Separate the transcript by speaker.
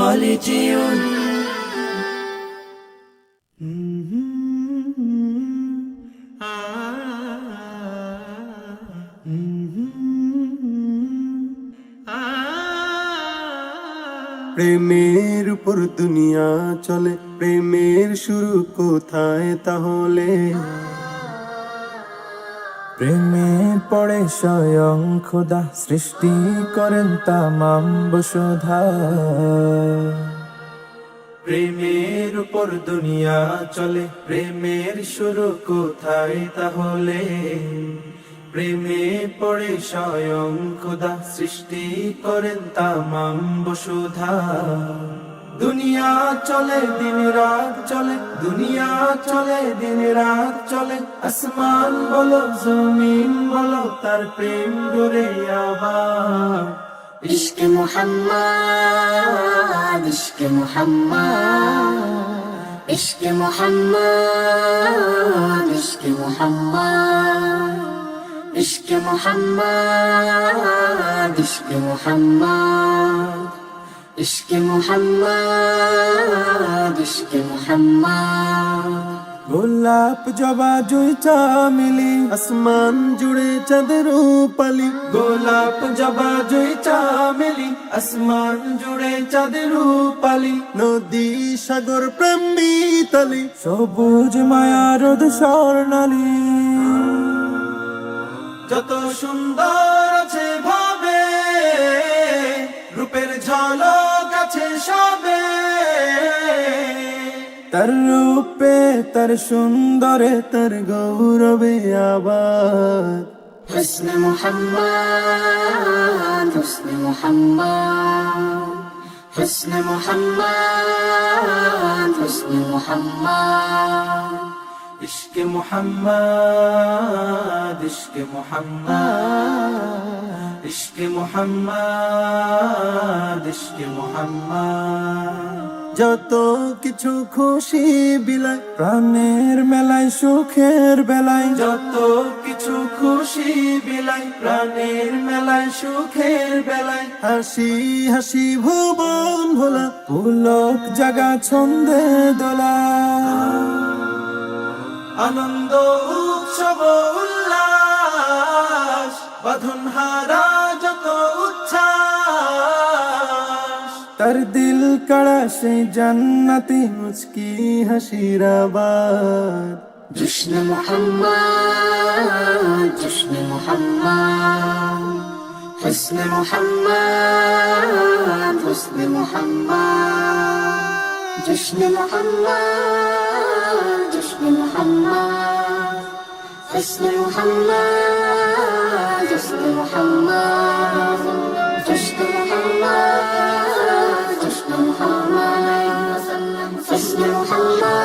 Speaker 1: خالدون
Speaker 2: প্রেমের উপর দুনিয়া চলে, প্রেমের শুরু কোথায় তাহলে?
Speaker 3: প্রেমের পরে স্বয়ং খোদা সৃষ্টি করেন তামাম বসুধা।
Speaker 2: প্রেমের উপর দুনিয়া চলে, প্রেমের শুরু কোথায় তাহলে? প্রেমে পড়ে স্বয়ং খোদা সৃষ্টি করেন তামাম বসুধা। দুনিয়া চলে দিন রাত চলে, দুনিয়া চলে দিন রাত চলে, আসমান বলো জমিন বলো তার প্রেম গড়ে আবার।
Speaker 1: इश्क मोहम्मद इश्क मोहम्मद इश्क मोहम्मद इश्क मोहम्मद इश्क मोहम्मद इश्क मोहम्मद इश्क मोहम्मद इश्क मोहम्मद।
Speaker 3: গোলাপ জবা জুই চামেলি,
Speaker 2: আসমান জুড়ে চাঁদের রূপালি, গোলাপ জবা জুই চামেলি, আসমান জুড়ে চাঁদের রূপালি, নদী সাগর প্রেম মিতালি,
Speaker 3: সবুজ মায়া রোদ স্বর্ণালী।
Speaker 2: যত সুন্দর আছে ভাবে, রূপের ঝলক আছে সবে,
Speaker 3: তার রূপে তার সুন্দরে তার গৌরবে আবার।
Speaker 1: حسن محمد حسن محمد حسن محمد حسن محمد
Speaker 2: इश्क मोहम्मद इश्क मोहम्मद इश्क मोहम्मद इश्क मोहम्मद। যত কিছু খুশি বিলায়
Speaker 3: প্রাণের মেলায় সুখের বেলায়,
Speaker 2: যত কিছু খুশি বিলায় প্রাণের মেলায় সুখের বেলায়, হাসি হাসি ভুবন ভোলা,
Speaker 3: পুলক জাগা ছন্দে দোলা।
Speaker 2: আনন্দ উৎসব উল্লাস, বাঁধন হারা যত উচ্ছ্বাস,
Speaker 3: তার দিল কাড়া সেই জান্নাতি মুচকি হাসির আবাদ।
Speaker 1: جشن محمد جشن محمد حسن محمد حسن محمد جشن محمد جشن محمد حسن محمد حسن محمد جشن محمد جشن محمد حسن محمد